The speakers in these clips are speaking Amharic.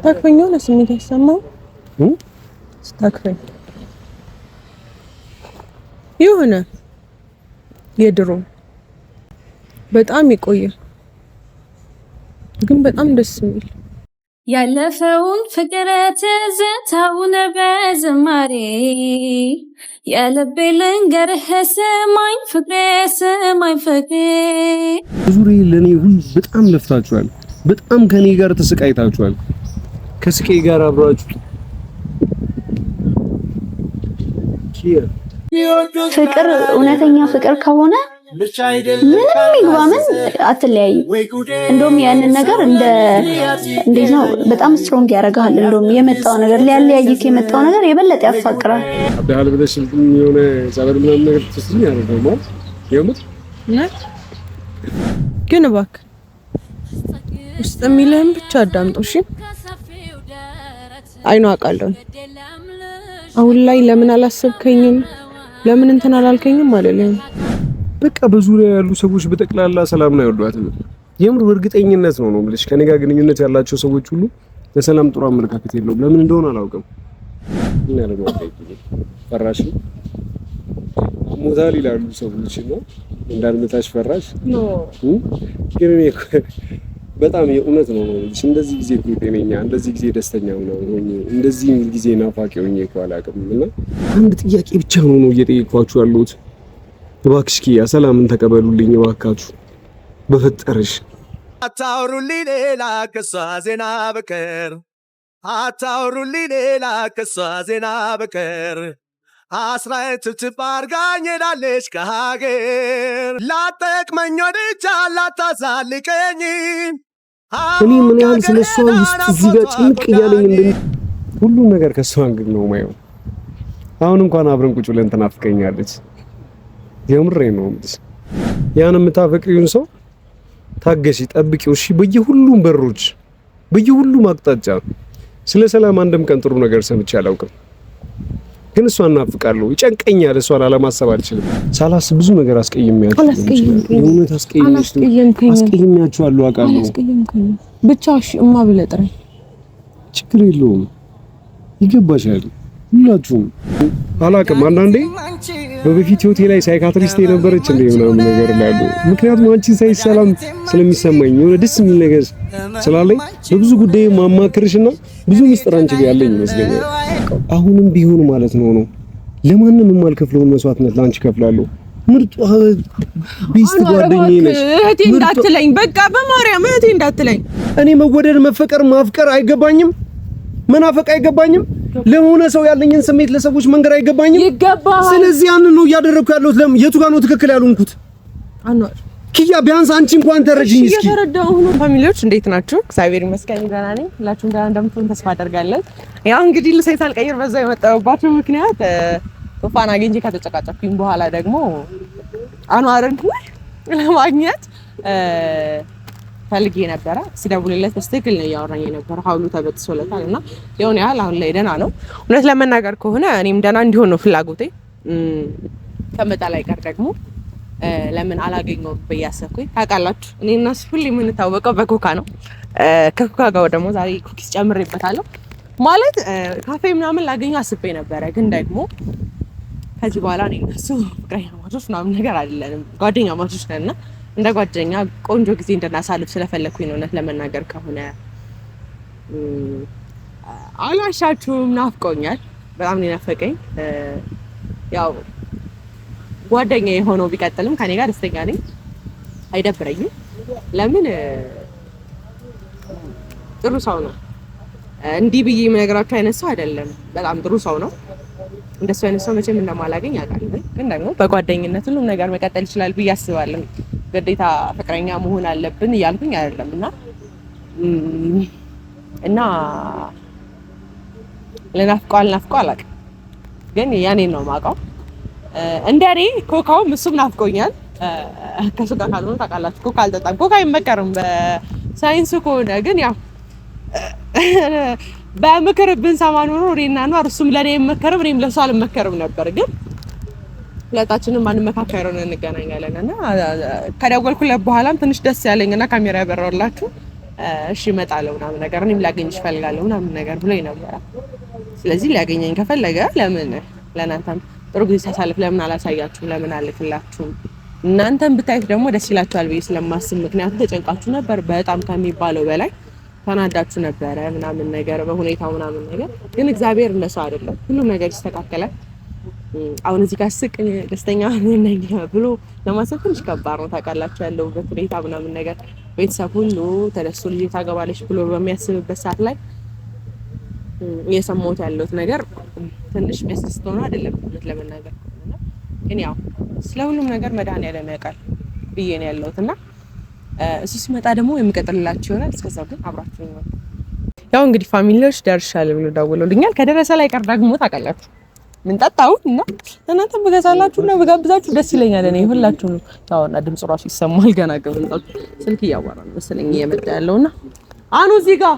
ታክፈኝ ነው ስሜት አይሰማም ስታክፈኝ የሆነ የድሮ በጣም የቆየ ግን በጣም ደስ የሚል ያለፈውን ፍቅር ትዝታውን በዝማሬ የልቤ ልንገርህ ስማኝ ፍቅሬ ስማኝ ፍቅሬ ዙሪ ለኔ ሁሉ በጣም ለፍታችኋል በጣም ከኔ ጋር ተሰቃይታችኋል ከስቄ ጋር አብራችሁ ፍቅር እውነተኛ ፍቅር ከሆነ ምንም ይግባምን አትለያዩ እንደውም ያንን ነገር እንዴት ነው በጣም ስትሮንግ ያደርጋል እንደውም የመጣው ነገር ሊያለያይክ የመጣው ነገር የበለጠ ያፋቅራል አባል ብለሽ የሆነ ዛበል ምናምን ነገር ትስኝ ያደርጋል የምት ግን እባክህ ውስጥ የሚልህን ብቻ አዳምጠው እሺ አይኑ አውቃለሁ አሁን ላይ ለምን አላሰብከኝም ለምን እንትን አላልከኝም አለልኝ በቃ በዙሪያ ያሉ ሰዎች በጠቅላላ ሰላም ነው ያሏት የምር እርግጠኝነት ነው ማለት ከኔ ጋር ግንኙነት ያላቸው ሰዎች ሁሉ ለሰላም ጥሩ አመለካከት የለውም ለምን እንደሆነ አላውቅም እና ያለው ፈራሽ ሞታል ይላሉ ሰዎች ነው እንዳልመታሽ ፈራሽ ነው ግን በጣም የእውነት ነው እንደዚህ ጊዜ ጤነኛ እንደዚህ ጊዜ ደስተኛ ነው እንደዚህ ጊዜ ናፋቂ ሆኜ እኮ አላውቅም እና አንድ ጥያቄ ብቻ ነው እየጠየቅኳችሁ ያለሁት እባክሽ ኪያ ሰላምን ተቀበሉልኝ እባካችሁ በፈጠረሽ አታውሩልኝ ሌላ ከሷ ዜና በቀር አታውሩልኝ ሌላ ከሷ ዜና በቀር አስራዬን ትብትብ አድርጋኝ ሄዳለች ከሀገር ላጠቅመኝ ወድጃ ላታዛልቀኝ እኔ ምን ያህል ስለሷ ውስጥ እዚህ ጋር ጭንቅ እያለኝ ሁሉም ነገር ከሷ እንግዲህ ነው ማየው አሁን እንኳን አብረን ቁጭ ብለን ተናፍቀኛለች የምሬ ነው ያን የምታፈቅሪውን ሰው ታገሺ ጠብቂው እሺ በየሁሉም በሮች በየሁሉም አቅጣጫ ስለ ሰላም አንድም ቀን ጥሩ ነገር ሰምቼ አላውቅም ግን እሷን እናፍቃለሁ ይጨንቀኛል እሷን አለማሰብ አልችልም ሳላስብ ብዙ ነገር አስቀይሜያችኋለሁ አውቃለሁ ብቻ እሺ እማ ብለህ ጥራኝ ችግር የለውም ይገባሻል ሁላችሁም አላውቅም አንዳንዴ በበፊት ህይወቴ ላይ ሳይካትሪስት የነበረች ምናምን ነገር ላሉ ምክንያቱም አንቺን ሳይ ሰላም ስለሚሰማኝ የሆነ ደስ የሚል ነገር ስላለኝ በብዙ ጉዳይ ማማክርሽና ብዙ ሚስጥር አንቺ ጋር ያለኝ ይመስለኛል አሁንም ቢሆን ማለት ነው ለማንም የማልከፍለውን መስዋዕትነት ላንቺ ከፍላለሁ ምርጡ ቢስት ጓደኛዬ ነሽ እህቴ እንዳትለኝ በቃ በማርያም እህቴ እንዳትለኝ እኔ መወደድ መፈቀር ማፍቀር አይገባኝም መናፈቅ አይገባኝም ለሆነ ሰው ያለኝን ስሜት ለሰዎች መንገር አይገባኝም ይገባል ስለዚህ ያን ነው እያደረኩ ያለሁት የቱ ጋር ነው ትክክል ያልሆንኩት አንዋር ኪያ ቢያንስ አንቺ እንኳን ተረጅኝ እስኪ እየተረዳሁ ነው ፋሚሊዎች እንዴት ናችሁ እግዚአብሔር ይመስገን ደህና ነኝ ሁላችሁም ደህና እንደምትሆኑ ተስፋ አደርጋለሁ ያው እንግዲህ ልሰይ ሳልቀይር በዛ የመጣሁባችሁ ምክንያት ቶፋን አግኝቼ ከተጨቃጨኩኝ በኋላ ደግሞ አንዋርን ለማግኘት ፈልጌ ነበረ ሲደውልለት በስትክክል ነው ያወራኝ የነበረ ሀውሉ ተበጥሶለታልና የሆነ ያህል አሁን ላይ ደህና ነው እውነት ለመናገር ከሆነ እኔም ደህና እንዲሆን ነው ፍላጎቴ ከመጣ ላይ ቀር ደግሞ ለምን አላገኘው በያሰኩኝ ታውቃላችሁ እኔና እሱ ሁሌ የምንታወቀው በኮካ ነው ከኮካ ጋር ደግሞ ዛሬ ኩኪስ ጨምሬበታለሁ ማለት ካፌ ምናምን ላገኘው አስቤ ነበረ ግን ደግሞ ከዚህ በኋላ እኔና እሱ ፍቅረኛ ማቾች ምናምን ነገር አይደለንም ጓደኛ ማቾች ነንና እንደ ጓደኛ ቆንጆ ጊዜ እንድናሳልፍ ስለፈለኩኝ ነው እውነት ለመናገር ከሆነ አላሻችሁም ናፍቆኛል በጣም ነው ናፈቀኝ ያው ጓደኛዬ ሆኖ ቢቀጥልም ከኔ ጋር ደስተኛ ነኝ አይደብረኝም ለምን ጥሩ ሰው ነው እንዲህ ብዬ የምነግራችሁ አይነት ሰው አይደለም በጣም ጥሩ ሰው ነው እንደሱ አይነት ሰው መቼም እንደማላገኝ አውቃለሁ ግን ደግሞ በጓደኝነት ሁሉም ነገር መቀጠል ይችላል ብዬ አስባለሁ ግዴታ ፍቅረኛ መሆን አለብን እያልኩኝ አይደለምና እና ለናፍቀው አላውቅም ግን ያኔን ነው የማውቀው እንደኔ ኮካው እሱም ናፍቆኛል ከሱ ጋር ካልሆነ ታውቃላችሁ ኮካ አልጠጣም ኮካ አይመከርም በሳይንስ ከሆነ ግን ያው በምክር ብንሰማ ኖሮ እኔና ነው እርሱም ለኔ የመከረም እኔም ለሱ አልመከርም ነበር ግን ሁለታችንም አንመካከር ነው እንገናኛለን እና ከደወልኩለት በኋላም ትንሽ ደስ ያለኝና ካሜራ ያበራውላችሁ እሺ እመጣለሁ ምናምን ነገር እኔም ላገኝሽ እፈልጋለሁ ምናምን ነገር ብሎኝ ነበር። ስለዚህ ሊያገኘኝ ከፈለገ ለምን ለእናንተም ጥሩ ጊዜ ሳሳልፍ ለምን አላሳያችሁም? ለምን አልክላችሁም? እናንተም ብታዩት ደግሞ ደስ ይላችኋል ብዬ ስለማስብ፣ ምክንያቱም ተጨንቃችሁ ነበር በጣም ከሚባለው በላይ ተናዳችሁ ነበረ ምናምን ነገር በሁኔታው ምናምን ነገር። ግን እግዚአብሔር እንደሱ አይደለም፣ ሁሉም ነገር ይስተካከላል። አሁን እዚህ ጋር ስቅ ደስተኛ ነኝ ብሎ ለማሰብ ትንሽ ከባድ ነው ታውቃላችሁ፣ ያለውበት ሁኔታ ምናምን ነገር። ቤተሰብ ሁሉ ተደስቶ ልጅ ታገባለች ብሎ በሚያስብበት ሰዓት ላይ እየሰማሁት ያለሁት ነገር ትንሽ የሚያስደስት ሆኖ አይደለም እውነት ለመናገር። ግን ያው ስለ ሁሉም ነገር መድኃኒዓለም ያውቃል ብዬ ነው ያለሁት እና እሱ ሲመጣ ደግሞ የሚቀጥልላችሁ ይሆናል። እስከዛው ግን አብራችሁ ነው። ያው እንግዲህ ፋሚሊዎች ደርሻለሁ ብሎ ደውለውልኛል። ከደረሰ ላይ ቀር ደግሞ ታውቃላችሁ ምን ጠጣው እና እናንተ በገዛላችሁና በጋብዛችሁ ደስ ይለኛል። እኔ ሁላችሁ ነው ታውና ድምጽ ራሱ ይሰማል። ገና ገበንጣችሁ ስልክ እያወራን መሰለኝ እየመጣ ያለውና አኑ እዚህ ጋር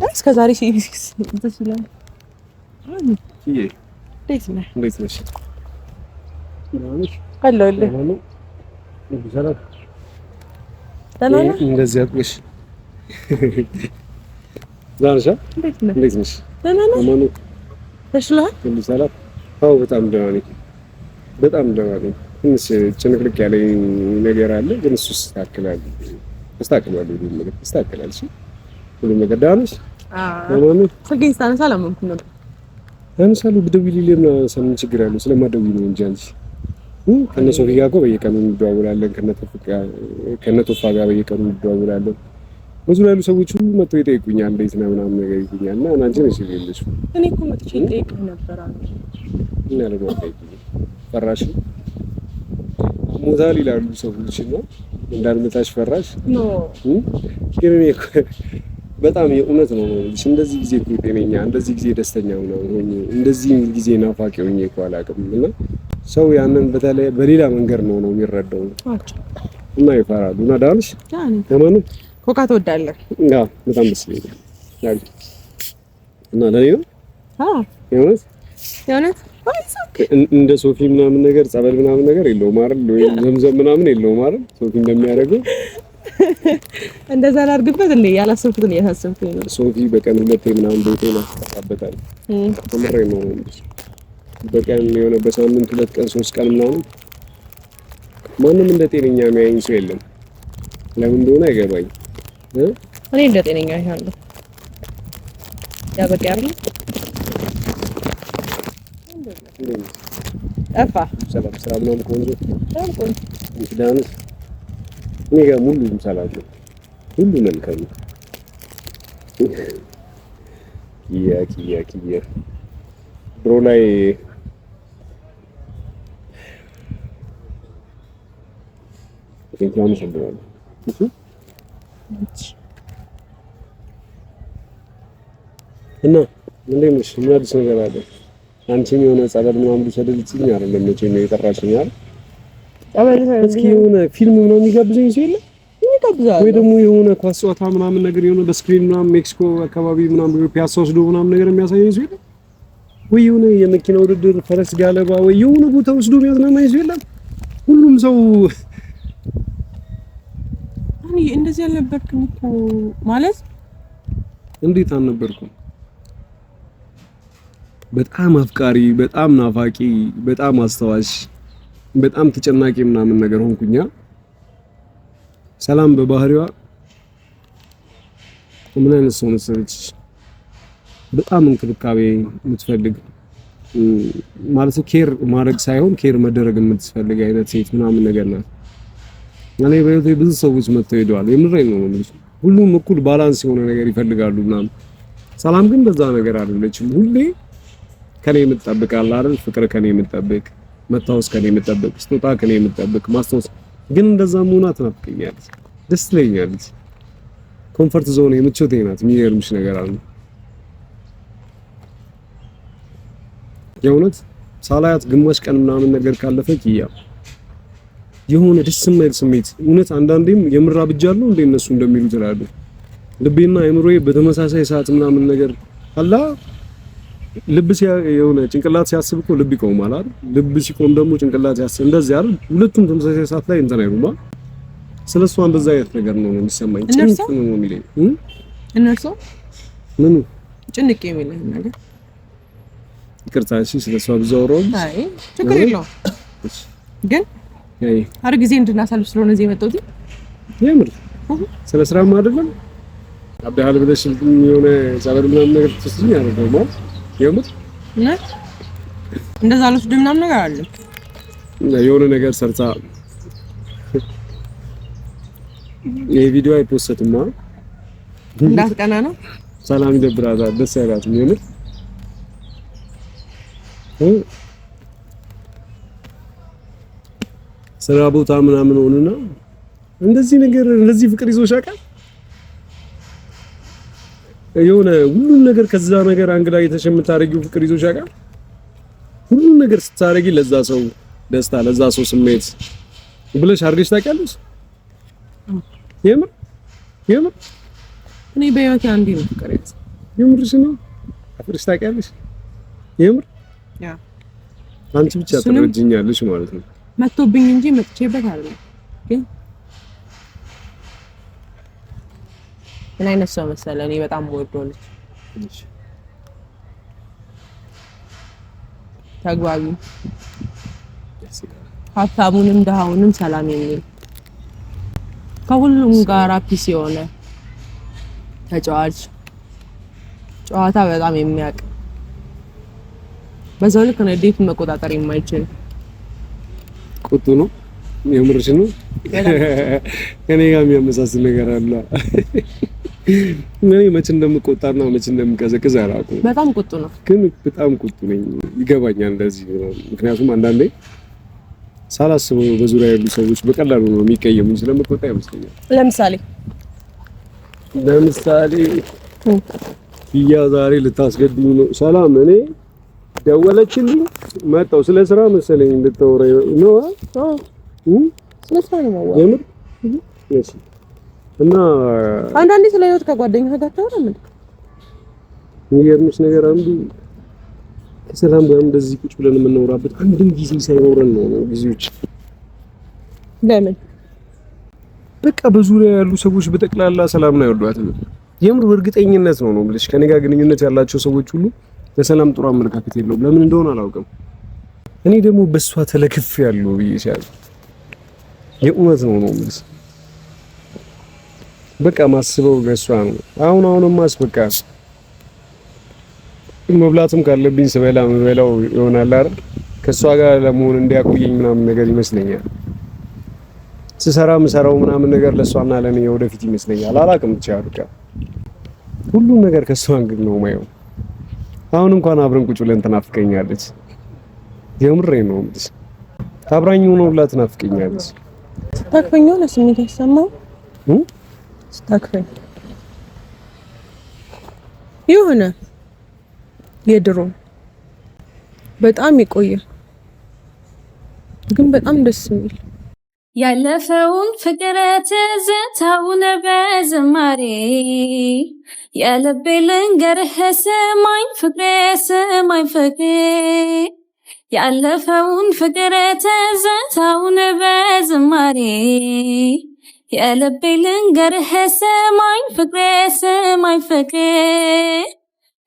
እስከ ዛሬ ሲስ እንትን ይላል። እንዴት ነህ? እንዴት ነሽ? አለሁልህ። እንደዚህ አጥሽ ዛንሻ እንዴት ነሽ? ማኑ ተሽሏል? ሁሉ ሰላም? አዎ በጣም ደህና ነኝ። በጣም ደህና ነኝ። ትንሽ ጭንቅልቅ ያለኝ ነገር አለ፣ ግን እሱ ይስተካከላል። ይስተካከላል። እሺ ሁሉ ነገር ደህና ነሽ? ማኑ ስልኬን ስታነሳ አላመንኩም ነበር። ለምሳሌ ብትደውይልኝና ሰምን ችግር አለው? ስለማትደውይ ነው እንጂ አንቺ ከነ ሶፊ ጋር እኮ በየቀኑ እንደዋወላለን። ከነ ቶፋ ጋር በየቀኑ እንደዋወላለን። ብዙ ያሉ ሰዎች ሁሉ መጥተው ይጠይቁኛል፣ እንዴት ነው ምናምን ነገር ይሉኛል። እና አንቺ ነሽ ይልልሽ እኔ እኮ መጥቼ ጠይቅህ ነበር አሉ እና ለምን ጠይቁኝ? ፈራሽ ሞታል ይላሉ ሰዎች እና እንዳልመጣሽ ፈራሽ ኖ ግን እኔ በጣም የእውነት ነው። እንደዚህ ጊዜ እኮ ጤነኛ፣ እንደዚህ ጊዜ ደስተኛ ሆኜ፣ እንደዚህ ጊዜ ናፋቂ ሆኜ እኮ አላውቅም። እና ሰው ያንን በተለይ በሌላ መንገድ ነው የሚረዳው እና ይፈራሉ። እና ዳንሽ ለማኑ ኮካ ትወዳለህ? አዎ በጣም ደስ ይላል። እና ለኔ ነው የእውነት እንደ ሶፊ ምናምን ነገር ጸበል ምናምን ነገር የለውም አይደል? ወይ ዘምዘም ምናምን የለውም አይደል? ሶፊ እንደሚያደርገው እንደዛ ላድርግበት እንዴ? ያላሰብኩትን እያሳሰብኩኝ ነው። ሶፊ በቀን ሁለቴ ምናምን ቤቴ ማስቀጣበታል። ተመረረ ነው በቀን የሆነ በሳምንት 2 ቀን 3 ቀን ምናምን ማንም እንደ ጤነኛ የሚያየኝ ሰው የለም። ለምን እንደሆነ አይገባኝ። እኔ እንደ ጤነኛ ያለው ያበቃ አይደል? ጠፋ ሰላም ስራ ምናምን ቆንጆ ዳንስ እኔ ጋር ሙሉም ሰላም ነው፣ ሁሉ መልካም ነው። ኪያ ድሮ ላይ እንኳን ሰደዋል እና እንዴት ነሽ? ምን አዲስ ነገር አለ? አንቺም የሆነ ጸበል ምናምን ልትሰደልኝ አይደለም መቼ ነው የጠራሽኝ አይደል? እስኪ የሆነ ፊልም ምናምን የሚጋብዘኝ ሰው የለም? ወይ ደግሞ የሆነ ኳስ ጨዋታ ምናምን ነገር የሆነ በስክሪን ምናምን ሜክሲኮ አካባቢ ምናምን ፒያሳ ወስዶ ምናምን ነገር የሚያሳየኝ ሰው የለም? ወይ የሆነ የመኪና ውድድር ፈረስ ጋለባ ወይ የሆነ ቦታ ወስዶ የሚያዝናናኝ ሰው የለም? ሁሉም ሰው እኔ እንደዚህ አልነበርኩም እኮ ማለት። እንዴት አልነበርኩም? በጣም አፍቃሪ፣ በጣም ናፋቂ፣ በጣም አስተዋሽ፣ በጣም ተጨናቂ ምናምን ነገር ሆንኩኛ። ሰላም በባህሪዋ ምን አይነት ሰው ነች? በጣም እንክብካቤ የምትፈልግ ማለት ኬር ማድረግ ሳይሆን ኬር መደረግ የምትፈልግ አይነት ሴት ምናምን ነገር ናት። እኔ በህይወቴ ብዙ ሰዎች መጥተው ሄደዋል። የምሬን ነው የምልሽ። ሁሉም እኩል ባላንስ የሆነ ነገር ይፈልጋሉ ምናምን። ሰላም ግን በዛ ነገር አይደለችም። ሁሌ ከኔ የምትጠብቃል አይደል? ፍቅር ከኔ የምትጠብቅ፣ መታወስ ከኔ የምትጠብቅ፣ ስጦታ ከኔ የምትጠብቅ፣ ማስታወስ ግን እንደዛ መሆኗ ትናፍቀኛለች፣ ደስ ትለኛለች። ኮምፎርት ዞን የምቾቴ ናት። የሚገርምሽ ነገር አለ የእውነት ሳላያት ግማሽ ቀን ምናምን ነገር ካለፈች የሆነ ደስ የማይል ስሜት እውነት አንዳንዴም የምራ ብጃለሁ እንደ እነሱ እንደሚሉት እላለሁ። ልቤና አእምሮዬ በተመሳሳይ ሰዓት ምናምን ነገር አላ ልብ የሆነ ጭንቅላት ሲያስብ እኮ ልብ ይቆማል አይደል? ልብ ሲቆም ደግሞ ጭንቅላት ያስብ እንደዚህ አይደል? ሁለቱም ተመሳሳይ ሰዓት ላይ እንትን አይሉማ። ስለሱ እንደዛ አይነት ነገር ነው የሚሰማኝ። ጭንቅ ነው የሚለኝ እነርሱ ምን ጭንቅ የሚለኝ ነገር ይቅርታ፣ እሺ ስለሱ አብዛውረው አይ ችግር የለውም። ግን አረ ጊዜ እንድናሳልፍ ስለሆነ እዚህ የመጣሁት የምር ስለ ስራም አይደለም። አብዳሃል ብለሽ የሆነ ዛሬ ምናምን ነገር ትስኝ አይደለም ማለት የምር እንደዛ አለሽ ምናምን ነገር አለ የሆነ ነገር ሰርታ የቪዲዮ አይፖስትማ እንዳስቀና ነው። ሰላም ይደብራታል፣ ደስ አይላትም የምር ስራ ቦታ ምናምን ሆነና እንደዚህ ነገር እንደዚህ ፍቅር ይዞሽ ያውቃል? የሆነ ሁሉም ነገር ከዛ ነገር አንግላ የተሸምታረጊው ፍቅር ይዞሽ ያውቃል? ሁሉም ነገር ስታረጊ ለዛ ሰው ደስታ ለዛ ሰው ስሜት ብለሽ አድርገሽ ታውቂያለሽ? የምር እኔ በህይወቴ አንዴ ነው ፍቅር ያዘ። የምርሽ ነው? አፍርሽ ታውቂያለሽ? የምር ያ አንቺ ብቻ ትረጅኛለሽ ማለት ነው። መጥቶብኝ እንጂ መጥቼበት አይደለም። ግን ምን አይነት ሰው መሰለህ? እኔ በጣም ወደው ልጅ ተግባቢ፣ ሀብታሙንም ደሃውንም ሰላም የሚል ከሁሉም ጋር ፒስ የሆነ ተጫዋች፣ ጨዋታ በጣም የሚያውቅ በዛው ልክ ንዴት መቆጣጠር የማይችል ቁጡ ነው። የምርሽ ነው? እኔ ጋር የሚያመሳስል ነገር አለ። እኔ መቼ እንደምቆጣና መቼ እንደምቀዘቅዝ አላውቅም። በጣም ቁጡ ነው። ግን በጣም ቁጡ ነኝ። ይገባኛል እንደዚህ ነው። ምክንያቱም አንዳንዴ ሳላስበው በዙሪያ ያሉ ሰዎች በቀላሉ ነው የሚቀየሙኝ ስለምቆጣ ይመስለኛል። ለምሳሌ ያ ዛሬ ልታስገድኝ ነው። ሰላም እኔ ደወለችልኝ መጣው ስለ ስራ መሰለኝ እንድታወራ ነው። ስለ ስራ ነው ማለት የምር እሺ። እና አንዳንዴ ስለ ህይወት ከጓደኛህ ጋር ታወራ ምን የሚገርምሽ ነገር አንዱ ከሰላም ጋር እንደዚህ ቁጭ ብለን የምናወራበት አንድም ጊዜ ሳይኖረን ነው ጊዜዎች። ለምን? በቃ በዙሪያ ያሉ ሰዎች በጠቅላላ ሰላም ነው ያሏት። የምር በእርግጠኝነት ነው የምልሽ ከኔ ጋር ግንኙነት ያላቸው ሰዎች ሁሉ ለሰላም ጥሩ አመለካከት የለውም። ለምን እንደሆነ አላውቅም። እኔ ደግሞ በሷ ተለክፍ ያለው ብዬሻል። የእውነት ነው የምልሽ። በቃ ማስበው ለሷ ነው። አሁንም ማስበቃ መብላትም ካለብኝ ስበላ መበላው ይሆናል አይደል? ከሷ ጋር ለመሆን እንዲያቆየኝ ምናምን ነገር ይመስለኛል። ስሰራው ምናምን ነገር ለሷና ለኔ ወደፊት ይመስለኛል። አላውቅም ብቻ በቃ ሁሉም ነገር ከሷ አንግል ነው ማየው። አሁን እንኳን አብረን ቁጭ ብለን ትናፍቀኛለች። የምሬን ነው እንዴ? አብራኝ ሆነው ሁላ ትናፍቀኛለች። ስታክፈኝ ነው ስሜት ያሰማው ስታክፈኝ የሆነ የድሮ በጣም የቆየ ግን በጣም ደስ የሚል ያለፈውን ፍቅር ትዝታውን በዝማሬ የልቤ ልንገርህ ስማኝ ፍቅሬ ስማኝ ፍቅሬ ያለፈውን ፍቅር ትዝታውን በዝማሬ የልቤ ልንገርህ ስማኝ ፍቅሬ ስማኝ ፍቅሬ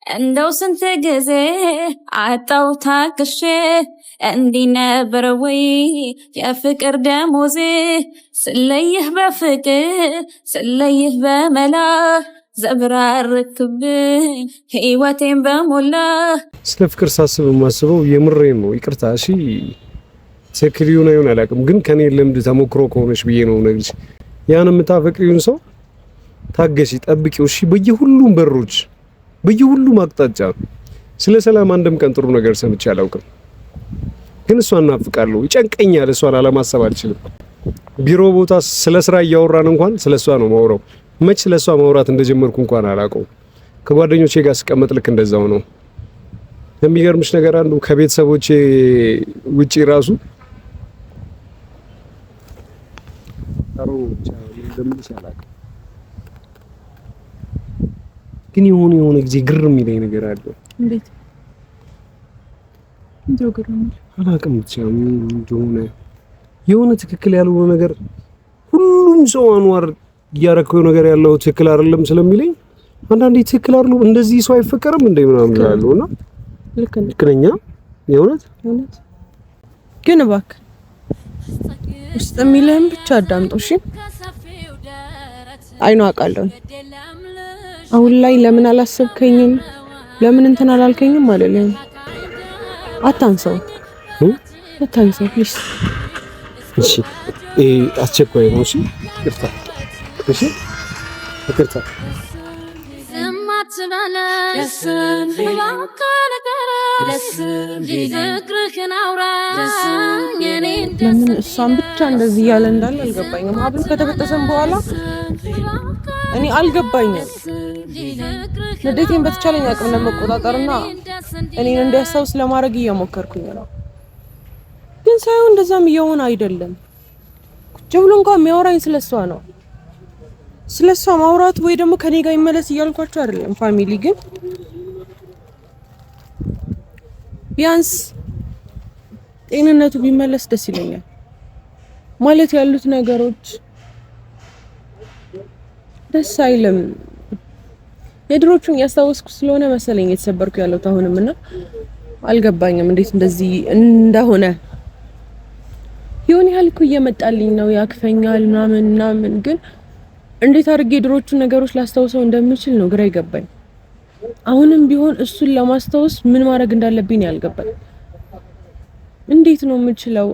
እንደው ስንት ጊዜ አጣው ታክሼ እንዲህ ነበር ወይ የፍቅር ደሞዜ ስለይህ በፍቅር ስለይህ በመላ ዘብራርክብኝ ህይወቴን በሞላ። ስለ ፍቅር ሳስብ የማስበው የምሬን ነው። ይቅርታ እሺ ትክክል ይሁን አላውቅም፣ ግን ከኔ ልምድ ተሞክሮ ከሆነሽ ብዬ ነው ነግርሽ። ያን የምታፈቅሪውን ሰው ታገሺ፣ ጠብቂው። እሺ በየሁሉም በሮች በየሁሉም አቅጣጫ ስለ ሰላም አንድም ቀን ጥሩ ነገር ሰምቼ አላውቅም። ግን እሷን እናፍቃለሁ፣ ይጨንቀኛል። እሷን አለማሰብ አልችልም። ቢሮ ቦታ ስለ ስራ እያወራን እንኳን ስለሷ ነው ማውራው። መች ስለሷ ማውራት እንደጀመርኩ እንኳን አላውቀው። ከጓደኞቼ ጋር ስቀመጥ ልክ እንደዛው ነው። የሚገርምሽ ነገር አንዱ ከቤተሰቦቼ ውጪ ራሱ ግን የሆነ ጊዜ ግር የሚለኝ ነገር አለ። እንዴት? አላውቅም ብቻ እንደሆነ የሆነ ትክክል ያልሆነ ነገር ሁሉም ሰው አንዋር ያረከው ነገር ያለው ትክክል አይደለም ስለሚለኝ አንዳንዴ ትክክል አይደለም እንደዚህ ሰው አይፈቀርም እንደ ምናምን ይላሉና ልክ ነኝ የእውነት ግን እባክህ ውስጥ የሚልህን ብቻ አዳምጠው እሺ አይኑ አውቃለሁ አሁን ላይ ለምን አላሰብከኝም ለምን እንትን አላልከኝም አለልኝ አታንሰው ፕሊዝ እሺ አስቸኳይ ነው እሺ ይቅርታ ለምን እሷን ብቻ እንደዚህ ያለ እንዳለ አልገባኝም አብን ከተበጠሰን በኋላ እኔ አልገባኝም ንዴቴን በተቻለኝ አቅም ለመቆጣጠርና እኔን እንዲያስታውስ ለማድረግ እየሞከርኩኝ ነው ግን ሳይሆን እንደዛም እየሆነ አይደለም ቁጭ ብሎ እንኳን የሚያወራኝ ስለሷ ነው ስለሷ ማውራት ወይ ደግሞ ከኔ ጋር ይመለስ እያልኳቸው አይደለም ፋሚሊ ግን ቢያንስ ጤንነቱ ቢመለስ ደስ ይለኛል ማለት ያሉት ነገሮች ደስ አይልም የድሮቹን ያስታወስኩ ስለሆነ መሰለኝ የተሰበርኩ ያለው አሁንምና አልገባኝም እንዴት እንደዚህ እንደሆነ ይሁን ያልኩ እየመጣልኝ ነው ያክፈኛል ምናምን ግን እንዴት አድርጌ ድሮቹን ነገሮች ላስታውሰው እንደምችል ነው ግራ ይገባኝ አሁንም ቢሆን እሱን ለማስታወስ ምን ማድረግ እንዳለብኝ ያልገባኝ እንዴት ነው የምችለው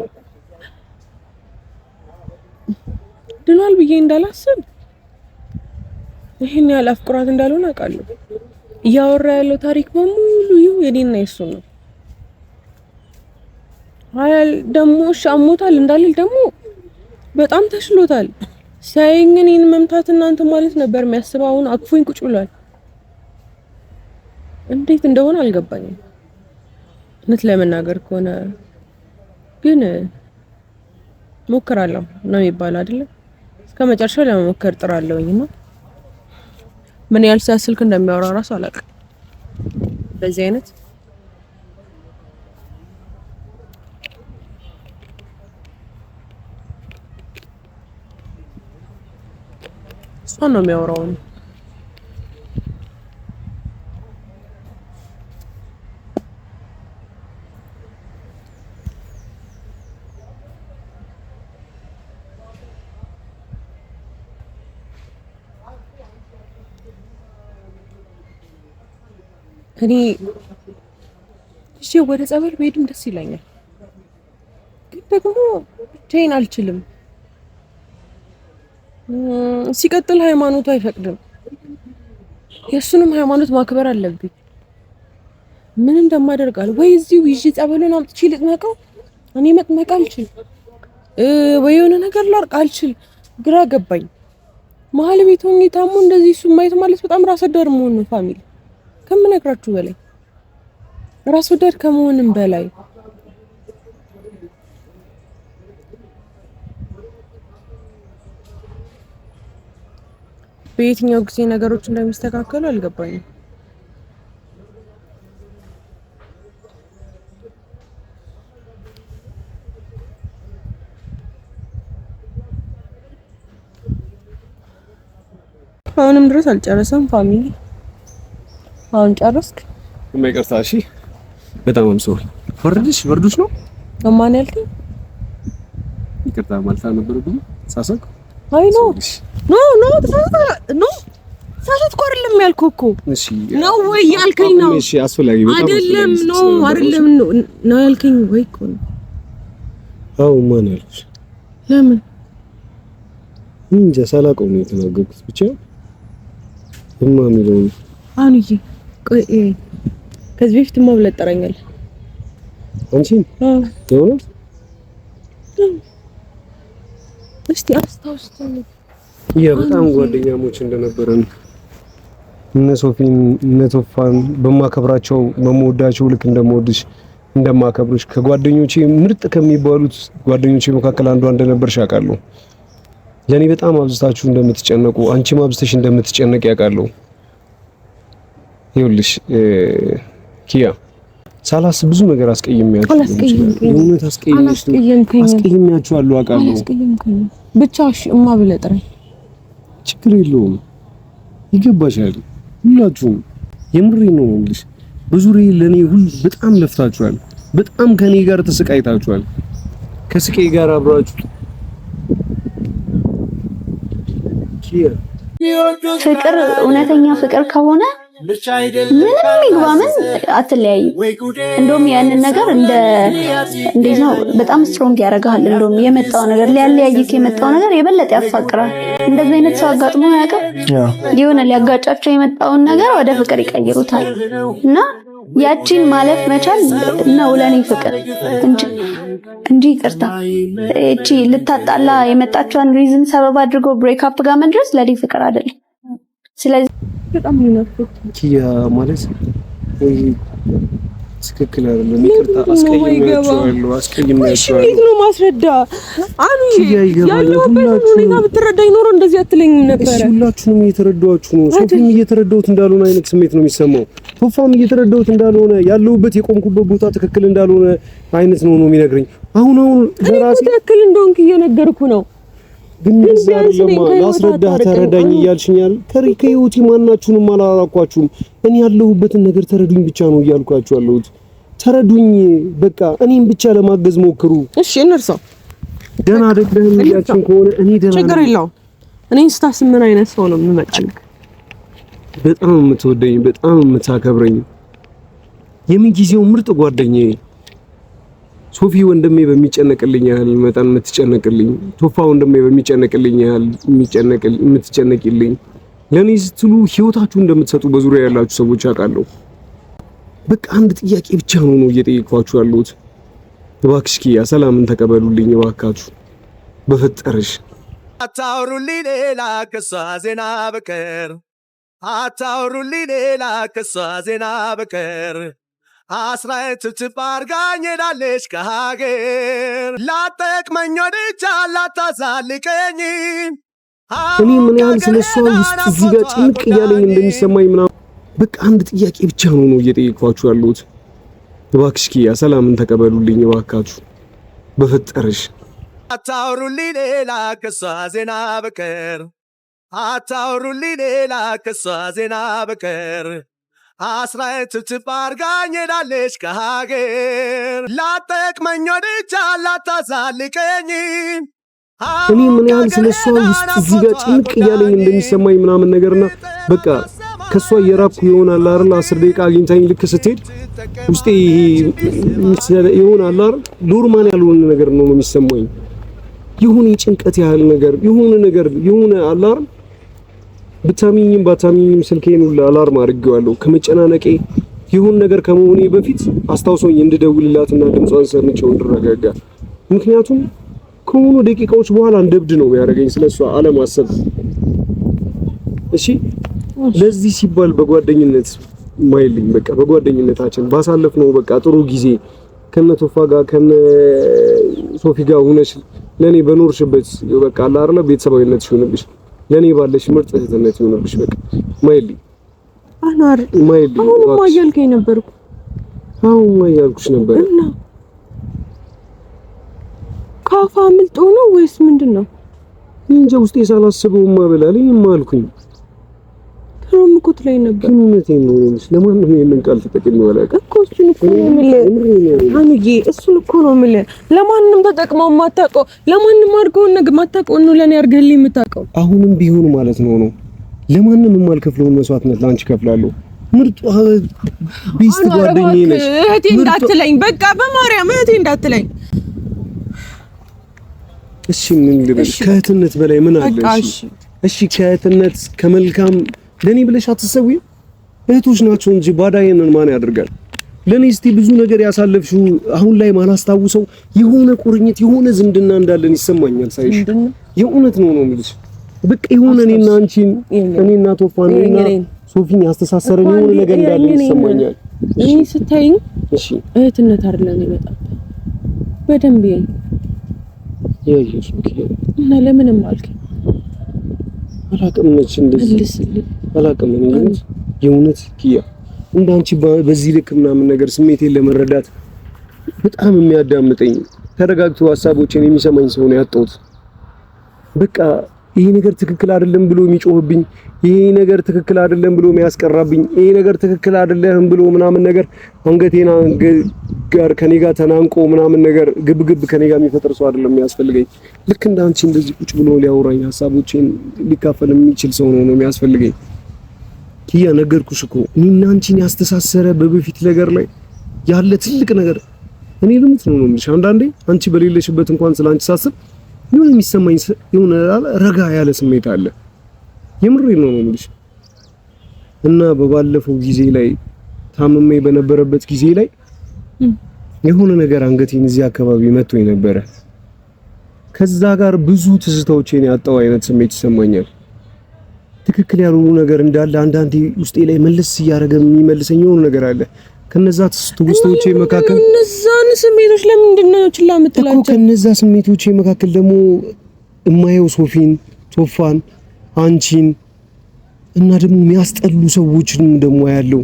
ድኗል ብዬ እንዳላስብ ይሄን ያለ አፍቅራት እንዳልሆነ አውቃለሁ እያወራ ያለው ታሪክ በሙሉ የኔና የሱ ነው አይል ደሞ ሻሞታል እንዳልል ደሞ በጣም ተሽሎታል ሳይኝ እኔን መምታት እናንተ ማለት ነበር የሚያስበው አሁን አቅፎኝ ቁጭ ብሏል እንዴት እንደሆነ አልገባኝም እውነት ለመናገር ከሆነ ግን ሞክራለሁ ነው የሚባለው አይደል እስከመጨረሻው ለመሞከር ጥራለሁኝና ምን ያህል ስልክ እንደሚያወራ ራሱ አላውቅም በዚህ አይነት እሷ ነው የሚያወራው እኔ እሺ ወደ ጸበል ብሄድም ደስ ይለኛል ግን ደግሞ ብቻዬን አልችልም ሲቀጥል ሃይማኖቱ አይፈቅድም የሱንም ሃይማኖት ማክበር አለብኝ ምን እንደማደርጋል ወይ እዚሁ ይዤ ጸበሉን አምጥቼ ልጥመቀው እኔ መጥመቅ አልችል ወይ የሆነ ነገር ላርቅ አልችል ግራ ገባኝ መሀል ቤት ሆኜ ታሞ እንደዚህ እሱ ማየት ማለት በጣም ራስ ወዳድ መሆን ነው ፋሚሊ ከምነግራችሁ በላይ ራስ ወዳድ ከመሆንም በላይ በየትኛው ጊዜ ነገሮች እንደሚስተካከሉ አልገባኝም አሁንም ድረስ አልጨረሰም ፋሚሊ አሁን ጨረስክ የማይቀርታ እሺ በጣም አምሶል ወርዱሽ ነው ማን ያልከኝ ይቅርታ ማለት አልነበረብኝ ሳሰክ አይ ኖ ሳሰት አይደለም ያልኩህ እኮ እሺ ነው ወይ ያልከኝ ነው እሺ አስፈላጊ በጣም አይደለም ነው ያልከኝ ወይ እኮ ነው አው ማን ያልኩሽ ለምን እንጃ ሳላውቀው ነው የተናገርኩት ብቻ የሚለው አንቺ ቆይ ከዚህ በፊት ማብለጥ ጠራኛል አንቺ የሆነ እስቲ አስታውስተኝ በጣም ጓደኛሞች እንደነበረን እነ ሶፋን በማከብራቸው በመወዳቸው ልክ እንደምወድሽ እንደማከብርሽ ከጓደኞቼ ምርጥ ከሚባሉት ጓደኞቼ መካከል አንዷ እንደነበርሽ አውቃለሁ ለኔ በጣም አብዝታችሁ እንደምትጨነቁ አንቺም አብዝተሽ እንደምትጨነቅ ያውቃለሁ ይኸውልሽ ኪያ ሳላስብ ብዙ ነገር አስቀይሜያችኋለሁ። የእውነት አስቀይሜያችኋለሁ አውቃለሁ። ብቻ እሺ እማ ብለህ ጥራኝ። ችግር የለውም ይገባሻል። ሁላችሁም የምሬን ነው የምልሽ። በዙሪያዬ ለኔ በጣም ለፍታችኋል። በጣም ከኔ ጋር ተሰቃይታችኋል። ከስቃይ ጋር አብራችሁ ፍቅር እውነተኛ ፍቅር ከሆነ ምንም ይግባ ምን አትለያይም። እንደውም ያንን ነገር እንዴት ነው በጣም ስትሮንግ ያደርጋል። እንደውም የመጣው ነገር ሊያለያይክ የመጣው ነገር የበለጠ ያፋቅራል። እንደዚህ አይነት ሰው አጋጥሞ ያውቃል? የሆነ ሊያጋጫቸው የመጣውን ነገር ወደ ፍቅር ይቀይሩታል። እና ያቺን ማለፍ መቻል ነው ለኔ ፍቅር እንጂ ይቅርታ እቺ ልታጣላ የመጣችውን ሪዝን ሰበብ አድርጎ ብሬክ አፕ ጋር መድረስ ለኔ ፍቅር አይደለም። ስለዚህ በጣም ነው ኪያ ማለት ትክክል አይደለም። ይቅርታ አስቀይሜያችኋለሁ። እንዴት ነው ማስረዳ? አኑ ያለሁበት ሁኔታ ብትረዳኝ ኖሮ እንደዚህ አትለኝም ነበር። ሁላችሁንም እየተረዳችሁ ነው። ሶፊም እየተረዳሁት እንዳልሆነ አይነት ስሜት ነው የሚሰማው። ቶፋም እየተረዳሁት እንዳልሆነ ያለሁበት የቆምኩበት ቦታ ትክክል እንዳልሆነ አይነት ነው የሚነግረኝ። አሁን በራሴ ትክክል እንደሆንክ እየነገርኩ ነው። ግን ላስረዳህ ተረዳኝ እያልሽኛል። ከህይወቴ ማናችሁንም አላራኳችሁም። እኔ ያለሁበትን ነገር ተረዱኝ ብቻ ነው እያልኳችሁ ያለሁት። ተረዱኝ በቃ እኔን ብቻ ለማገዝ ሞክሩ። እሺ እንርሳው። ደህና አይደለም እያልሽኝ ከሆነ እኔ ደህና ችግር የለውም። እኔን ስታስብ ምን አይነት ሰው ነው የምመጣልህ? በጣም የምትወደኝ፣ በጣም የምታከብረኝ፣ የምንጊዜው ምርጥ ጓደኛዬ ሶፊ ወንድሜ በሚጨነቅልኝ ያህል መጠን የምትጨነቅልኝ፣ ቶፋ ወንድሜ በሚጨነቅልኝ ያህል የምትጨነቅልኝ፣ ለኔ ስትሉ ህይወታችሁ እንደምትሰጡ በዙሪያ ያላችሁ ሰዎች አውቃለሁ። በቃ አንድ ጥያቄ ብቻ ነው እየጠየቅኳችሁ ያለሁት። እባክሽ ኪያ ሰላምን ተቀበሉልኝ እባካችሁ በፈጠረሽ። አታውሩልኝ ሌላ ከሷ ዜና በቀር፣ አታውሩልኝ ሌላ ከሷ ዜና በቀር፣ አስራዬን ትብትብ አድርጋኝ ሄዳለች ከሀገር። ላጠቅመኝ ወድጃ ላታዛልቀኝ እኔ ምን ያህል ስለሷ ውስጥ እዚህ ጋር ጭንቅ እያለኝ እንደሚሰማኝ ምናምን በቃ አንድ ጥያቄ ብቻ ነው እየጠየቅኳችሁ ያለሁት። እባክሽ ኪያ ሰላምን ተቀበሉልኝ እባካችሁ በፈጠረሽ። አታውሩልኝ ሌላ ከሷ ዜና በቀር፣ አታውሩልኝ ሌላ ከሷ ዜና በቀር፣ አስራዬን ትብትብ አድርጋኝ ሄዳለች ከሀገር። ላጠቅመኝ ወድጃ ላታዛልቀኝ እኔ ምን ያህል ስለሷ ውስጥ እዚህ ጋር ጭንቅ እያለኝ እንደሚሰማኝ ምናምን ነገርና በቃ ከሷ እየራኩ ይሆናል አይደል? 10 ደቂቃ አግኝታኝ ልክ ስትሄድ ውስጤ ይሆናል አይደል? ኖርማል ያልሆነ ነገር ነው የሚሰማኝ። ይሁን ጭንቀት ያህል ነገር ይሁን ነገር ይሁን አይደል? ብታሚኝም ባታሚኝም ስልኬን ሁሉ አላርም አድርጌዋለሁ። ከመጨናነቄ ይሁን ነገር ከመሆኔ በፊት አስታውሶኝ እንድደውልላትና ድምጿን ሰምቼው እንድረጋጋ። ምክንያቱም ከሆኑ ደቂቃዎች በኋላ እንደብድ ነው ያደረገኝ ስለሷ አለማሰብ። እሺ ለዚህ ሲባል በጓደኝነት ማይልኝ በቃ በጓደኝነታችን ባሳለፍነው በቃ ጥሩ ጊዜ ከነቶፋ ጋር ከነ ሶፊ ጋር ሆነሽ ለኔ በኖርሽበት በቃ አለ አይደል ቤተሰባዊነት ይሁንብሽ፣ ለኔ ባለሽ ምርጥ እህትነት ይሁንብሽ። በቃ ማይልኝ አናር ማይልኝ አሁን ማያልከኝ ነበርኩ። አሁን ማያልኩሽ ነበር እና ካፋ ምልጦ ነው ወይስ ምንድነው? እንጃ ውስጤ ሳላስበው ማበላለኝ ማልኩኝ። ከሮም እኮ ትለኝ ነበር። እውነቴን ነው። ለማንም ይሄንን ቃል ተጠቅሜው አላውቅም እኮ እሱን እኮ ነው የምልህ አንዬ፣ እሱን እኮ ነው የምልህ። ለማንም ተጠቅመው የማታውቀው ለማንም አድርገውን ነገር የማታውቀው ነው ለኔ አድርገልኝ የምታውቀው። አሁንም ቢሆን ማለት ነው ለማንም የማልከፍለውን መስዋዕትነት ላንቺ ከፍላለሁ። ምርጥ ቢስት ጓደኛዬ ነሽ። እህቴ እንዳትለኝ፣ በቃ በማርያም እህቴ እንዳትለኝ። እሺ ምን ልበል? ከእህትነት በላይ ምን አለ? እሺ ከእህትነት ከመልካም ለኔ ብለሽ አትሰዊም? እህቶች ናቸው እንጂ ባዳዬንን ማን ያደርጋል? ለኔ እስቲ ብዙ ነገር ያሳለፍሽው አሁን ላይ ማላስታውሰው የሆነ ቁርኝት የሆነ ዝምድና እንዳለን ይሰማኛል ሳይሽ። የእውነት ነው የምልሽ። በቃ የሆነ እኔና አንቺን እኔና ቶፋንና ሶፊን ያስተሳሰረን የሆነ ነገር እንዳለን ይሰማኛል። እሺ ስታይኝ እሺ እህትነት አይደለም ይመጣል። በደንብ ያየሽ እና ለምንም አልከኝ አላቅም ነች እንደዚህ አላቅም። እኔ የእውነት ኪያ እንዳንቺ በዚህ ልክ ምናምን ነገር ስሜቴን ለመረዳት በጣም የሚያዳምጠኝ ተረጋግቶ ሐሳቦችን የሚሰማኝ ሰው ነው ያጣሁት። በቃ ይሄ ነገር ትክክል አይደለም ብሎ የሚጮህብኝ፣ ይሄ ነገር ትክክል አይደለም ብሎ የሚያስቀራብኝ፣ ይሄ ነገር ትክክል አይደለም ብሎ ምናምን ነገር አንገቴና ጋር ከኔ ጋር ተናንቆ ምናምን ነገር ግብግብ ከኔ ጋር የሚፈጥር ሰው አይደለም የሚያስፈልገኝ። ልክ እንዳንቺ እንደዚህ ቁጭ ብሎ ሊያወራኝ ሐሳቦችን ሊካፈል የሚችል ሰው ነው የሚያስፈልገኝ። ኪያ ነገርኩሽ እኮ እኔና አንቺን ያስተሳሰረ በበፊት ነገር ላይ ያለ ትልቅ ነገር እኔ ልምት ነው የምልሽ። አንዳንዴ አንቺ በሌለሽበት እንኳን ስላንቺ ሳስብ የሆነ የሚሰማኝ የሆነ ረጋ ያለ ስሜት አለ። የምሬን ነው የምልሽ። እና በባለፈው ጊዜ ላይ ታምሜ በነበረበት ጊዜ ላይ የሆነ ነገር አንገቴን እዚህ አካባቢ መጥቶኝ ነበረ። ከዛ ጋር ብዙ ትዝታዎችን ያጣው አይነት ስሜት ይሰማኛል። ትክክል ያልሆነ ነገር እንዳለ አንዳንዴ ውስጤ ላይ መለስ እያደረገ የሚመልሰኝ የሆነ ነገር አለ። ከነዛ ትውስታዎቼ መካከል እነዛን ስሜቶች ለምንድን ነው ችላ የምትላቸው? ከነዛ ስሜቶቼ መካከል ደግሞ እማየው ሶፋን፣ አንቺን እና ደግሞ የሚያስጠሉ ሰዎችን ደግሞ ያለው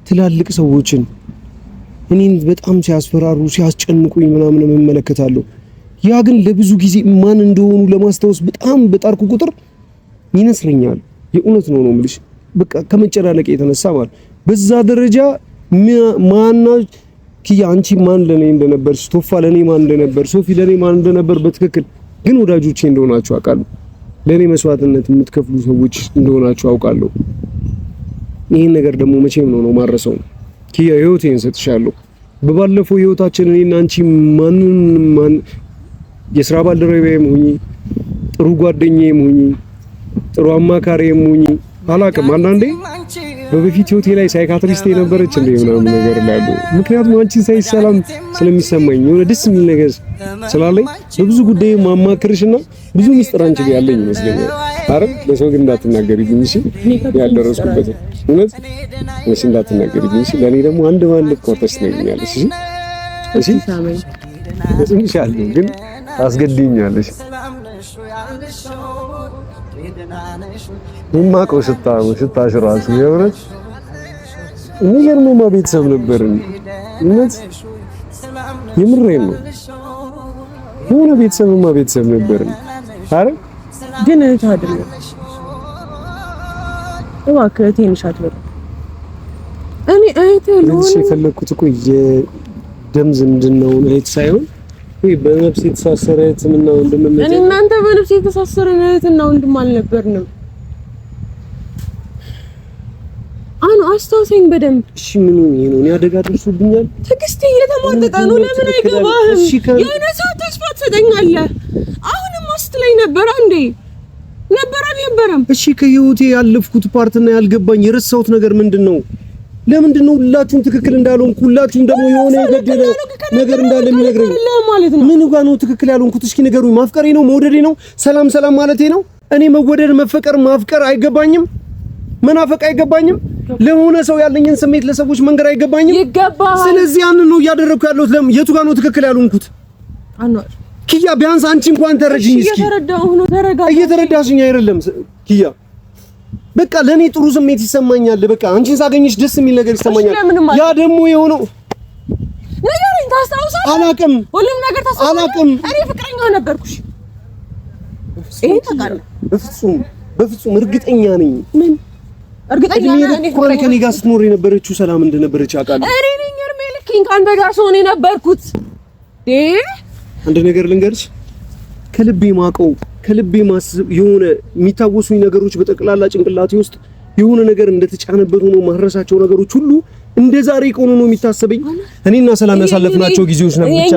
ትላልቅ ሰዎችን እኔን በጣም ሲያስፈራሩ ሲያስጨንቁኝ ምናምን እመለከታለሁ። ያ ግን ለብዙ ጊዜ ማን እንደሆኑ ለማስታወስ በጣም በጣርኩ ቁጥር ይነስረኛል። የእውነት ነው የምልሽ። በቃ ከመጨናነቅ የተነሳ ማለት በዛ ደረጃ ማና ኪያ አንቺ ማን ለኔ እንደነበር፣ ቶፋ ለኔ ማን እንደነበር፣ ሶፊ ለኔ ማን እንደነበር በትክክል ግን ወዳጆቼ እንደሆናችሁ አውቃለሁ። ለኔ መስዋዕትነት የምትከፍሉ ሰዎች እንደሆናችሁ አውቃለሁ። ይሄን ነገር ደግሞ መቼም ነው ማረሰው። ኪያ ህይወቴን ሰጥሻለሁ። በባለፈው ህይወታችን እኔና አንቺ ማን የሥራ ባልደረባዬም ሆኚ ጥሩ ጓደኛዬም ሆኚ ጥሩ አማካሪዬም ሆኚ አላውቅም። አንዳንዴ በበፊት ህይወቴ ላይ ሳይካትሪስት የነበረች እንደ ምናምን ነገር ላሉ ምክንያቱም አንቺን ሳይ ሰላም ስለሚሰማኝ የሆነ ደስ የሚል ነገር ስላለኝ በብዙ ጉዳይ ማማክርሽና ብዙ ሚስጥር አንቺ ጋር ያለኝ ይመስለኛል። አረ ለሰው ግን እንዳትናገሪብኝ እሺ፣ ያልደረስኩበት እውነት እሺ፣ እንዳትናገሪብኝ እሺ። ለኔ ደግሞ አንድ ማለት ቆርጠሽ ትነግኛለሽ እሺ፣ እሺ ትንሻለሁ ግን ታስገድኛለሽ። የማውቀው ሽታሽ ራሱ የእውነት የሚገርምማ ቤተሰብ ነበርን። እውነት የምሬን ነው። የሆነ ቤተሰብ ነበርን። አረ ግን እህት አይደለም። እባክህ ትንሽ አትበል። እኔ እህት ነው የፈለኩት እኮ የደም ዝምድናውን እህት ሳይሆን ወይ በነፍስ የተሳሰረ እህትና ወንድም ነው። እኔ እናንተ በነፍስ የተሳሰረን እህትና ወንድም አልነበርንም። አሁን አስታውሰኝ በደንብ እሺ። ምን ነው ይሄ ነው? እኔ አደጋ ደርሶብኛል። ትዕግስቴ እየተሟጠጠ ነው። ለምን አይገባህም? የሆነ ሰው ተስፋ ትሰጠኛለህ። አሁንም አስትለኝ ነበር አንዴ ነበር አልነበረም? እሺ ከህይወቴ ያለፍኩት ፓርትና ያልገባኝ የረሳሁት ነገር ምንድነው? ለምንድን ነው ሁላችሁም ትክክል እንዳልሆንኩ ሁላችሁም ደግሞ የሆነ የገደለ ነገር እንዳለ የሚነግረኝ ማለት ነው? ምን ጋር ነው ትክክል ያልሆንኩት? እስኪ ንገሩኝ። ማፍቀሬ ነው? መውደዴ ነው? ሰላም ማለቴ ነው? እኔ መወደድ፣ መፈቀር፣ ማፍቀር አይገባኝም? መናፈቅ አይገባኝም? ለሆነ ሰው ያለኝን ስሜት ለሰዎች መንገር አይገባኝም? ይገባል። ስለዚህ ያንን ነው እያደረኩ ያለሁት። ለምን የቱ ጋር ነው ትክክል ያልሆንኩት? አኗር ኪያ፣ ቢያንስ አንቺ እንኳን ተረጅኝ እስኪ። እየተረዳሁ ነው። ተረጋጋ። እየተረዳሽኝ አይደለም ኪያ። በቃ ለኔ ጥሩ ስሜት ይሰማኛል። በቃ አንቺን ሳገኝሽ ደስ የሚል ነገር ይሰማኛል። ያ ደግሞ የሆነው ነገርኝ ታስታውሳለህ? አላውቅም። ሁሉም ነገር ታስታውሳለህ? አላውቅም። እኔ ፍቅረኛው ነበርኩሽ። ይሄ ታውቃለህ? በፍጹም እርግጠኛ ነኝ። ምን እርግጠኛ ነኝ? እኮ ከኔ ጋር ስትኖር የነበረችው ሰላም እንደነበረች አውቃለሁ። እኔ ነኝ እርሜ ልክኝ ካንተ ጋር ሰሆነ ነበርኩት። አንድ ነገር ልንገርሽ፣ ከልቤ ማቀው ከልቤ ማስብ የሆነ የሚታወሱኝ ነገሮች በጠቅላላ ጭንቅላቴ ውስጥ የሆነ ነገር እንደተጫነበት ሆኖ ማረሳቸው ነገሮች ሁሉ እንደዛሬ ቆኖ ነው የሚታሰበኝ። እኔና ሰላም ያሳለፍናቸው ጊዜዎች ነበር ብቻ